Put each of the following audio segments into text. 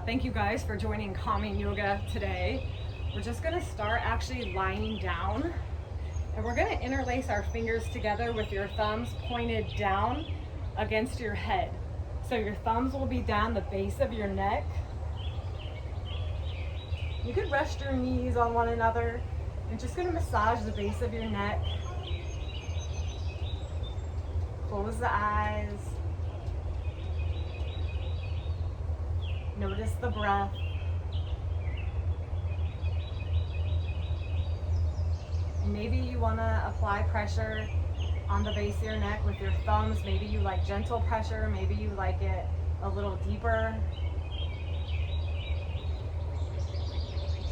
Thank you guys for joining Calming Yoga today. We're just gonna start actually lying down, and we're gonna interlace our fingers together with your thumbs pointed down against your head. So your thumbs will be down the base of your neck. You could rest your knees on one another and just gonna massage the base of your neck. Close the eyes. Notice the breath. And maybe you want to apply pressure on the base of your neck with your thumbs. Maybe you like gentle pressure. Maybe you like it a little deeper.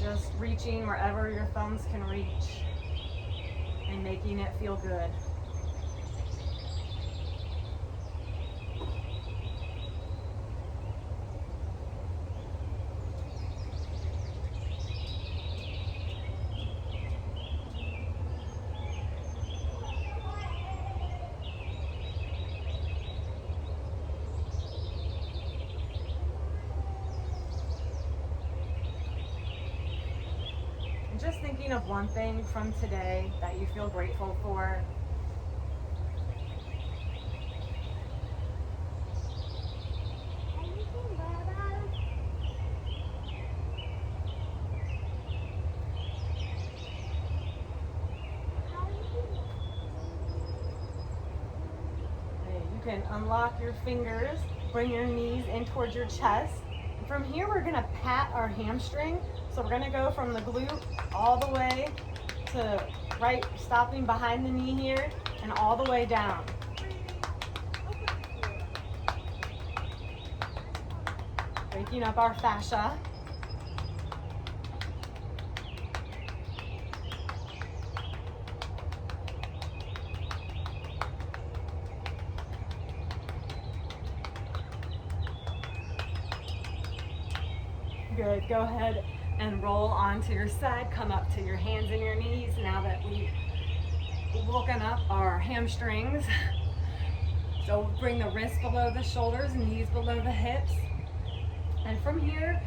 Just reaching wherever your thumbs can reach and making it feel good. Just thinking of one thing from today that you feel grateful for. You can unlock your fingers, bring your knees in towards your chest. From here, we're gonna pat our hamstring. So we're gonna go from the glute all the way to right, stopping behind the knee here, and all the way down. Waking up our fascia. Good, go ahead and roll onto your side. Come up to your hands and your knees now that we've woken up our hamstrings. So bring the wrists below the shoulders, knees below the hips. And from here,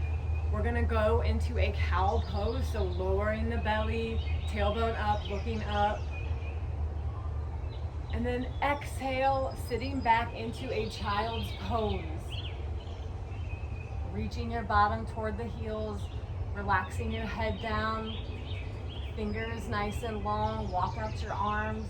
we're gonna go into a cow pose. So lowering the belly, tailbone up, looking up. And then exhale, sitting back into a child's pose. Reaching your bottom toward the heels, relaxing your head down, fingers nice and long, walk out your arms.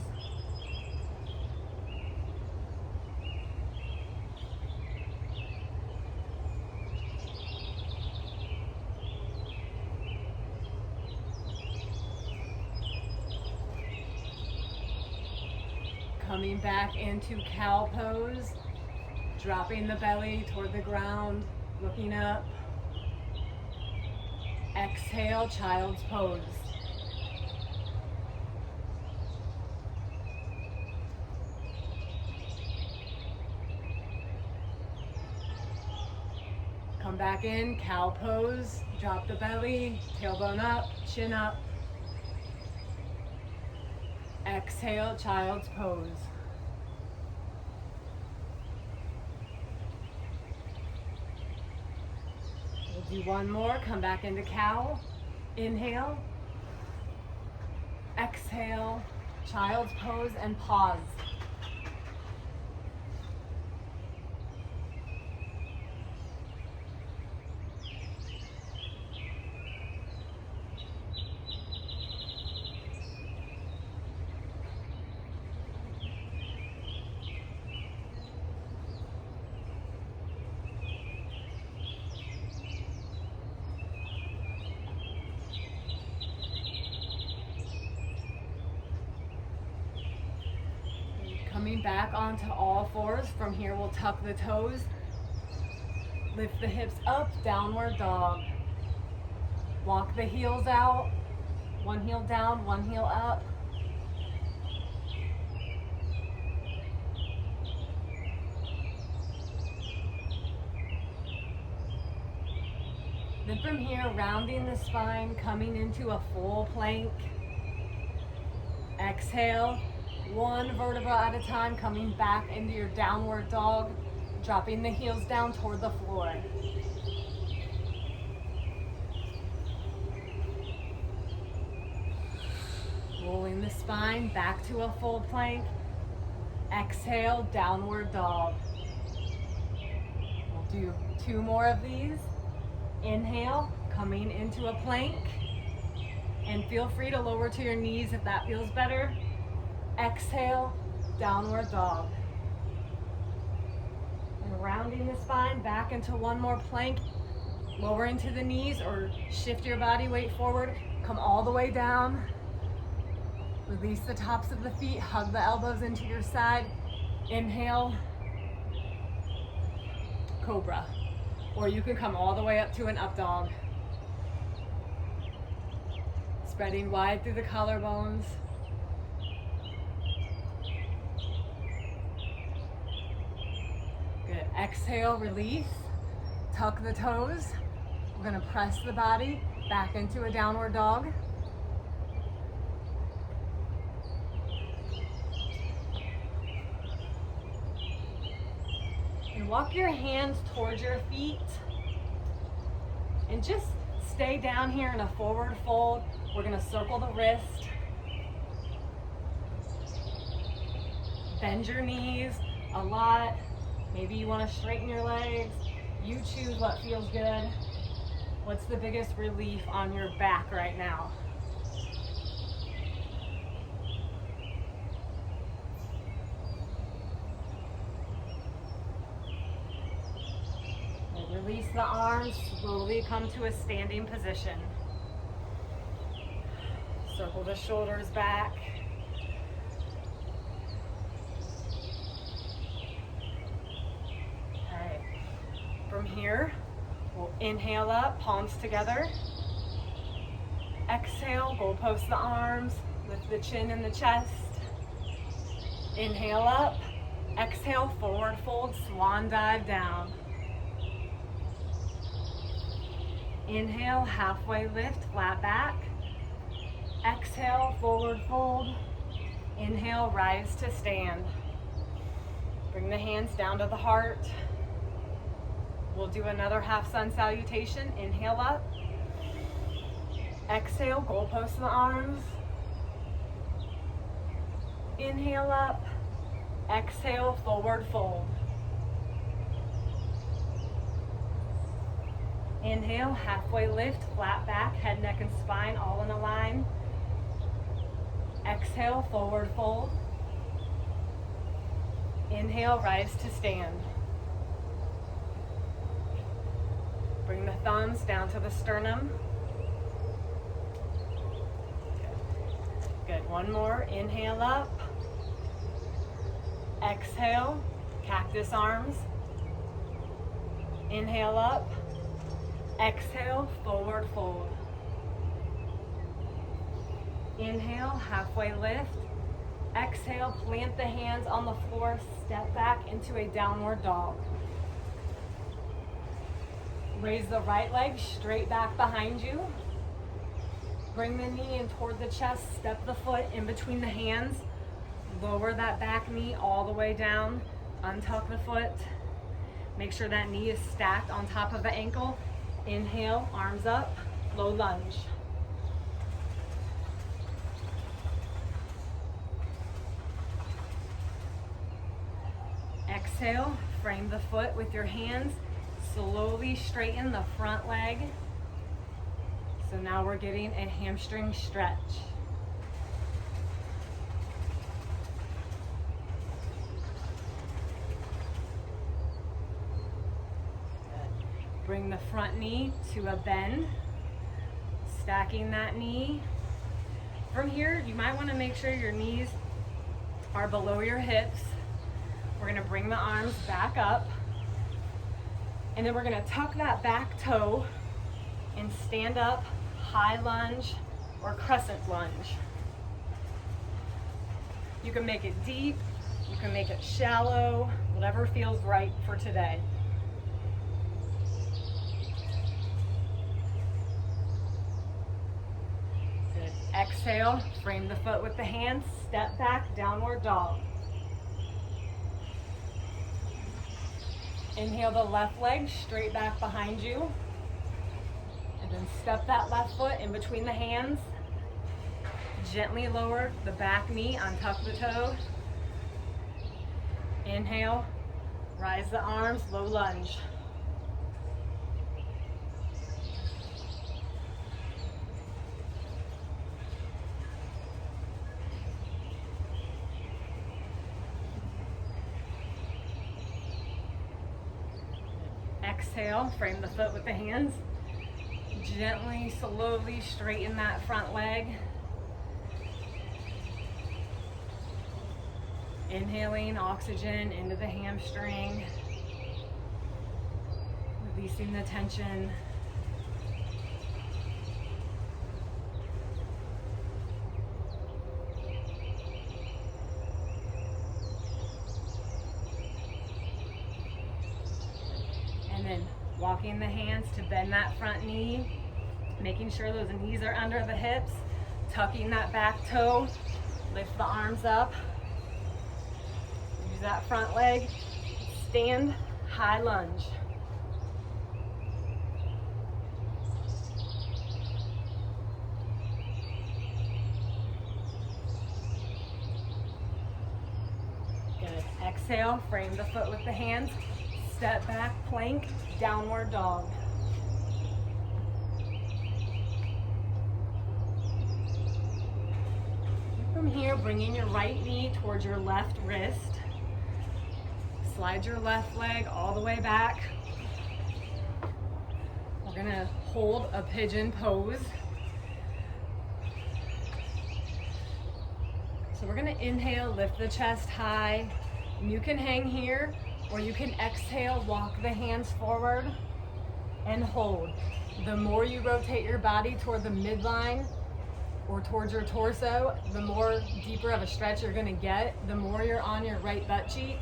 Coming back into cow pose, dropping the belly toward the ground, looking up. Exhale, child's pose. Come back in, cow pose. Drop the belly, tailbone up, chin up. Exhale, child's pose. Do one more, come back into cow. Inhale. Exhale, child's pose, and pause. Coming back onto all fours. From here, we'll tuck the toes. Lift the hips up, downward dog. Walk the heels out. One heel down, one heel up. Then from here, rounding the spine, coming into a full plank. Exhale. One vertebra at a time, coming back into your downward dog, dropping the heels down toward the floor. Rolling the spine back to a full plank. Exhale, downward dog. We'll do 2 more of these. Inhale, coming into a plank. And feel free to lower to your knees if that feels better. Exhale, downward dog. And rounding the spine back into 1 more plank. Lower into the knees or shift your body weight forward. Come all the way down. Release the tops of the feet. Hug the elbows into your side. Inhale, cobra. Or you can come all the way up to an up dog. Spreading wide through the collarbones. Good. Exhale, release. Tuck the toes. We're going to press the body back into a downward dog. And walk your hands towards your feet. And just stay down here in a forward fold. We're going to circle the wrist. Bend your knees a lot. Maybe you want to straighten your legs. You choose what feels good. What's the biggest relief on your back right now? And release the arms, slowly come to a standing position. Circle the shoulders back. From here, we'll inhale up, palms together. Exhale, goalpost the arms, lift the chin and the chest. Inhale up, exhale, forward fold, swan dive down. Inhale, halfway lift, flat back. Exhale, forward fold. Inhale, rise to stand. Bring the hands down to the heart. We'll do another half sun salutation. Inhale up. Exhale, goalpost the arms. Inhale up. Exhale, forward fold. Inhale, halfway lift, flat back, head, neck, and spine all in a line. Exhale, forward fold. Inhale, rise to stand. Bring the thumbs down to the sternum. Good. One more. Inhale up. Exhale, cactus arms. Inhale up. Exhale, forward fold. Inhale, halfway lift. Exhale, plant the hands on the floor, step back into a downward dog. Raise the right leg straight back behind you. Bring the knee in toward the chest, step the foot in between the hands. Lower that back knee all the way down. Untuck the foot. Make sure that knee is stacked on top of the ankle. Inhale, arms up, low lunge. Exhale, frame the foot with your hands. Slowly straighten the front leg. So now we're getting a hamstring stretch. Good. Bring the front knee to a bend. Stacking that knee. From here, you might want to make sure your knees are below your hips. We're going to bring the arms back up. And then we're going to tuck that back toe and stand up, high lunge or crescent lunge. You can make it deep, you can make it shallow, whatever feels right for today. Good. Exhale, frame the foot with the hands, step back, downward dog. Inhale the left leg straight back behind you. And then step that left foot in between the hands. gently lower the back knee, untuck the toe. Inhale, rise the arms, low lunge. Exhale, frame the foot with the hands. Gently, slowly straighten that front leg. Inhaling oxygen into the hamstring. Releasing the tension. And then walking the hands to bend that front knee, making sure those knees are under the hips, tucking that back toe, lift the arms up, use that front leg, stand, high lunge. Good. Exhale, frame the foot with the hands. Step back, plank, downward dog. From here, bringing your right knee towards your left wrist. Slide your left leg all the way back. We're gonna hold a pigeon pose. So we're gonna inhale, lift the chest high. You can hang here, or you can exhale, walk the hands forward and hold. The more you rotate your body toward the midline or towards your torso, the more deeper of a stretch you're gonna get. The more you're on your right butt cheek,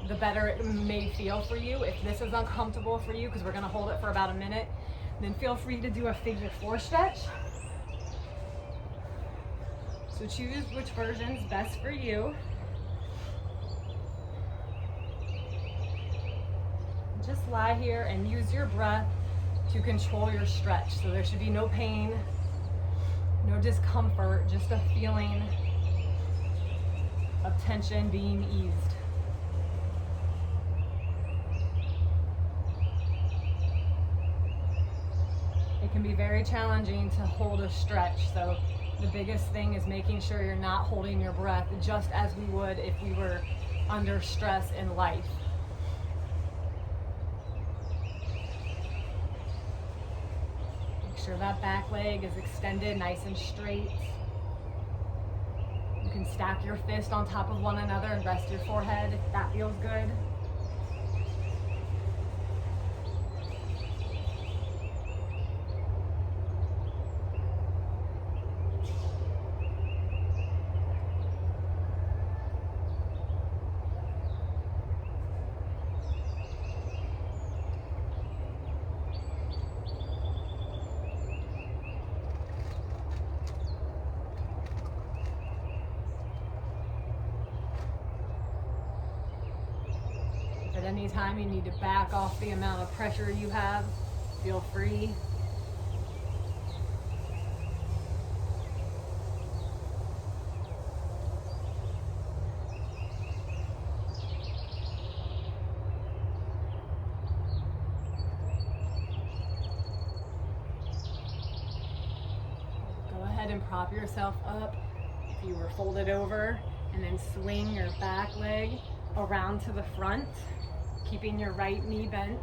the better it may feel for you. If this is uncomfortable for you, because we're gonna hold it for about a minute, then feel free to do a figure 4 stretch. So choose which version's best for you. Just lie here and use your breath to control your stretch. So there should be no pain, no discomfort, just a feeling of tension being eased. It can be very challenging to hold a stretch. So the biggest thing is making sure you're not holding your breath, just as we would if we were under stress in life. Make sure that back leg is extended nice and straight. You can stack your fist on top of one another and rest your forehead if that feels good. At any time you need to back off the amount of pressure you have, feel free. Go ahead and prop yourself up if you were folded over, and then swing your back leg around to the front, keeping your right knee bent.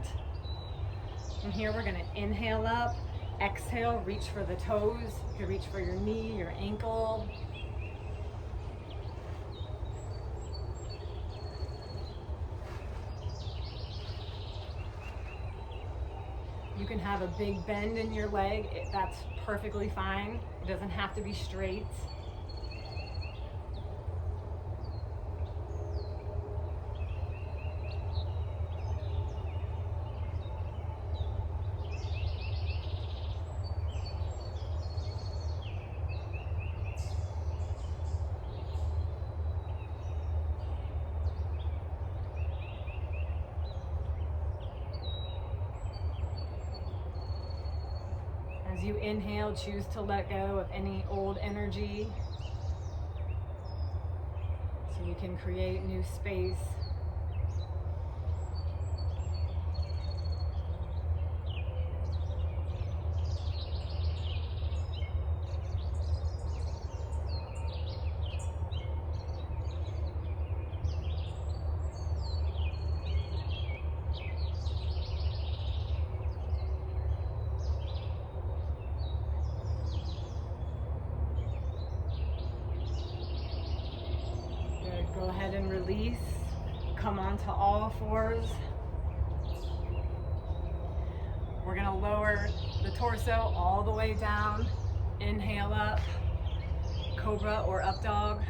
From here, we're gonna inhale up, exhale, reach for the toes. You can reach for your knee, your ankle. You can have a big bend in your leg. That's perfectly fine. It doesn't have to be straight. As you inhale, choose to let go of any old energy so you can create new space. Go ahead and release. Come onto all fours. We're gonna lower the torso all the way down. Inhale up, cobra or up dog.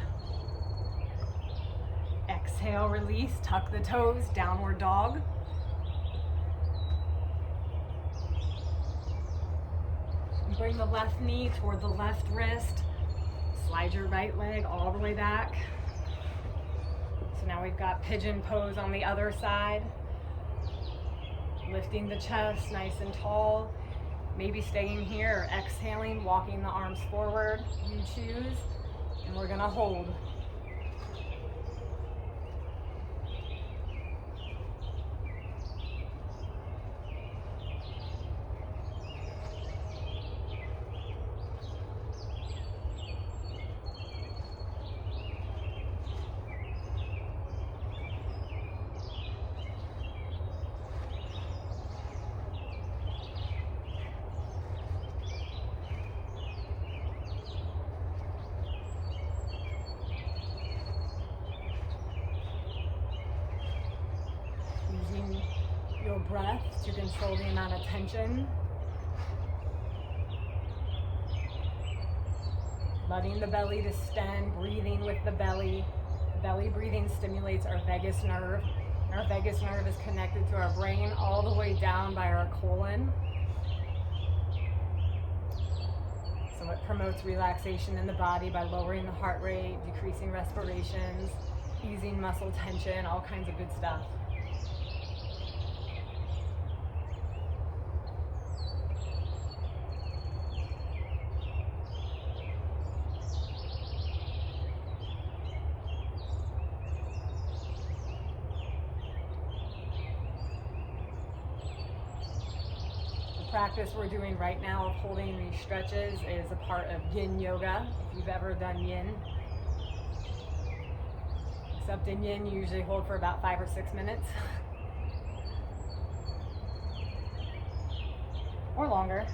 Exhale, release, tuck the toes, downward dog. Bring the left knee toward the left wrist. Slide your right leg all the way back. So now we've got pigeon pose on the other side. Lifting the chest nice and tall. Maybe staying here or exhaling, walking the arms forward. You choose. And we're gonna hold. Your breath to control the amount of tension. Letting the belly distend, breathing with the belly. Belly breathing stimulates our vagus nerve. Our vagus nerve is connected to our brain all the way down by our colon. So it promotes relaxation in the body by lowering the heart rate, decreasing respirations, easing muscle tension, all kinds of good stuff. Practice we're doing right now of holding these stretches is a part of yin yoga, if you've ever done yin. Except in yin, you usually hold for about 5 or 6 minutes. Or longer.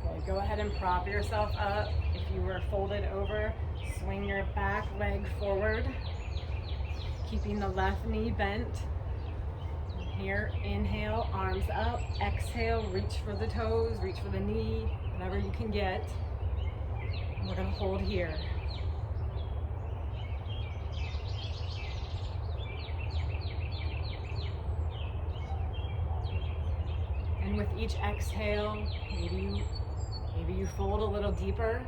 Okay, go ahead and prop yourself up. If you were folded over, swing your back leg forward, keeping the left knee bent. Here, inhale, arms up. Exhale, reach for the toes, reach for the knee, whatever you can get. And we're gonna hold here. And with each exhale, maybe you fold a little deeper.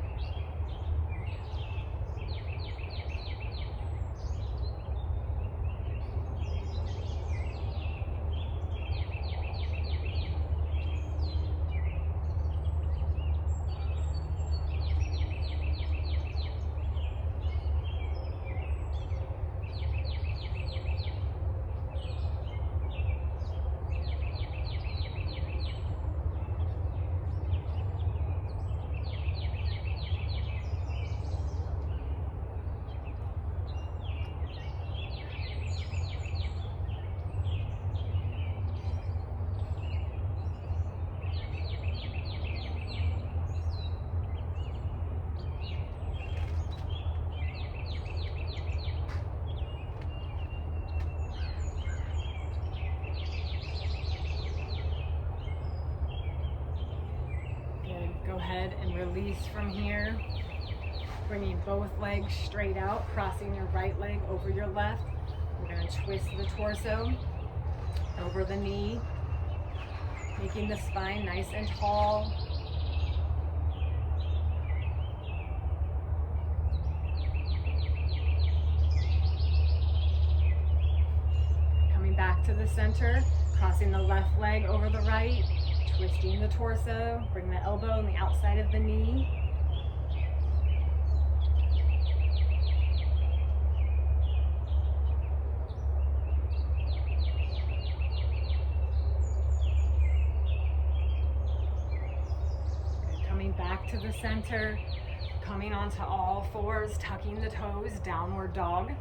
Go ahead and release from here. Bringing both legs straight out, crossing your right leg over your left. We're going to twist the torso over the knee, making the spine nice and tall. back to the center, crossing the left leg over the right, twisting the torso, bring the elbow on the outside of the knee. Good. Coming back to the center, coming onto all fours, tucking the toes, downward dog.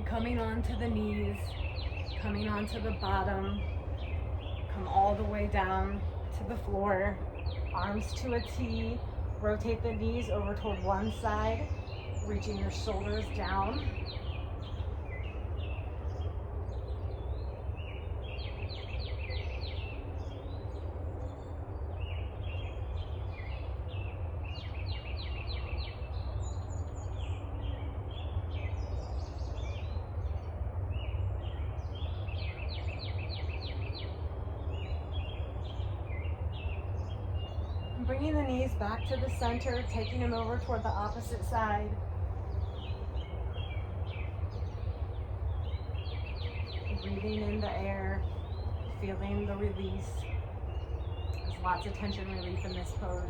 Coming onto the knees, coming onto the bottom, come all the way down to the floor, arms to a T, rotate the knees over toward one side, reaching your shoulders down. Bringing the knees back to the center, taking them over toward the opposite side. Breathing in the air, feeling the release. There's lots of tension relief in this pose.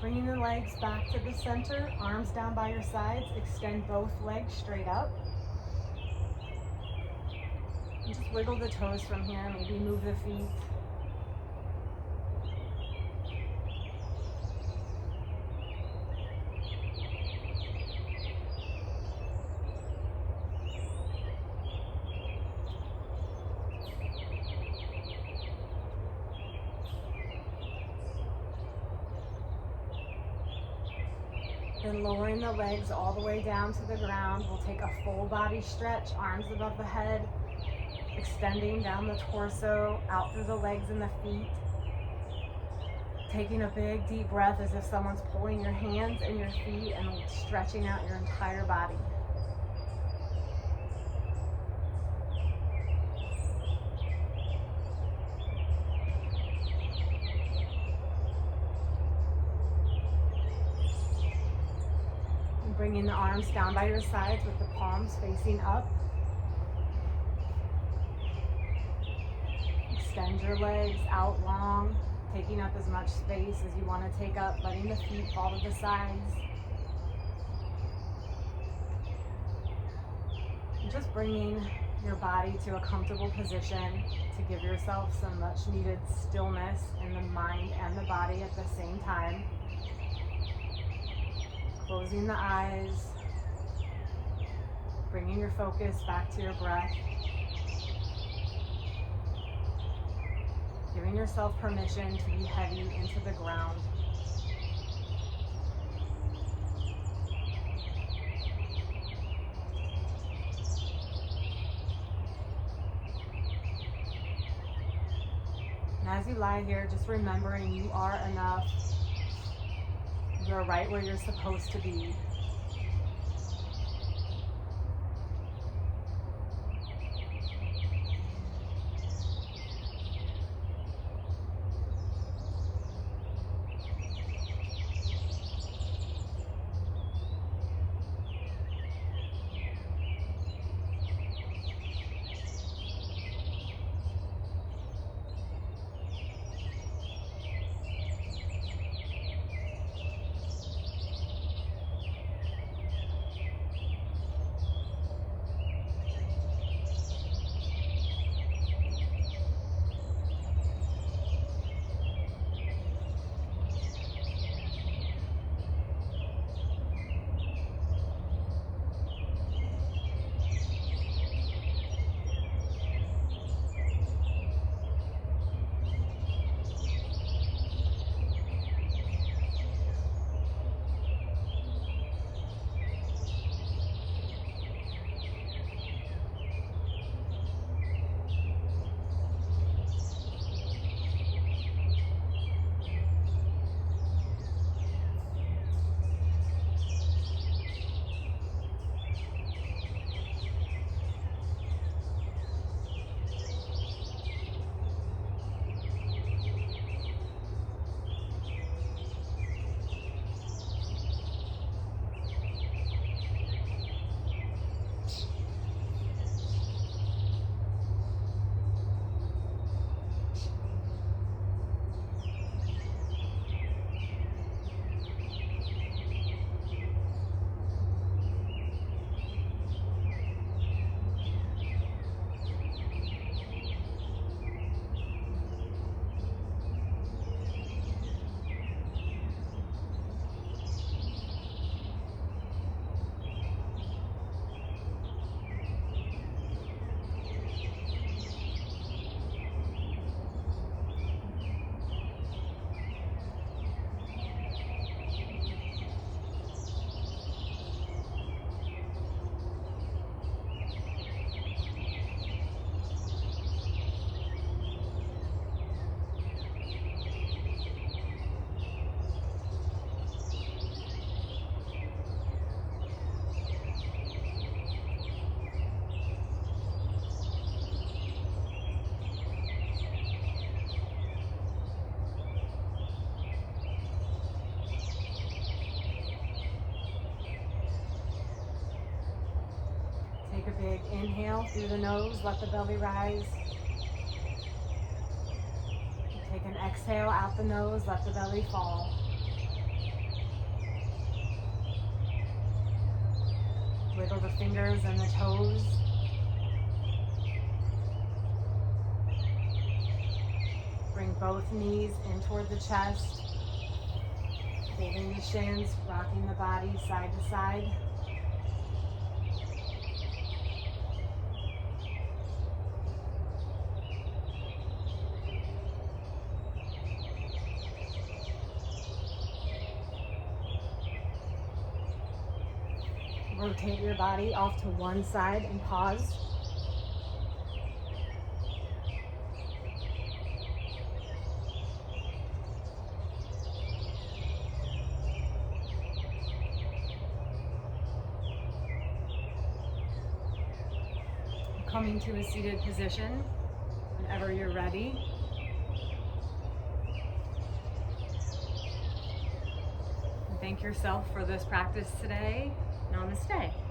Bringing the legs back to the center, arms down by your sides, extend both legs straight up. And just wiggle the toes from here, maybe move the feet. Then lowering the legs all the way down to the ground. We'll take a full body stretch, arms above the head, extending down the torso, out through the legs and the feet. Taking a big deep breath as if someone's pulling your hands and your feet and stretching out your entire body. Bringing the arms down by your sides with the palms facing up. Extend your legs out long, taking up as much space as you want to take up, letting the feet fall to the sides. And just bringing your body to a comfortable position to give yourself some much needed stillness in the mind and the body at the same time. Closing the eyes, bringing your focus back to your breath, giving yourself permission to be heavy into the ground. And as you lie here, just remembering you are enough. You're right where you're supposed to be. Inhale through the nose, let the belly rise. Take an exhale out the nose, let the belly fall. Wiggle the fingers and the toes. Bring both knees in toward the chest. Holding the shins, rocking the body side to side. Rotate your body off to one side and pause. Coming to a seated position whenever you're ready. And thank yourself for this practice today. Namaste.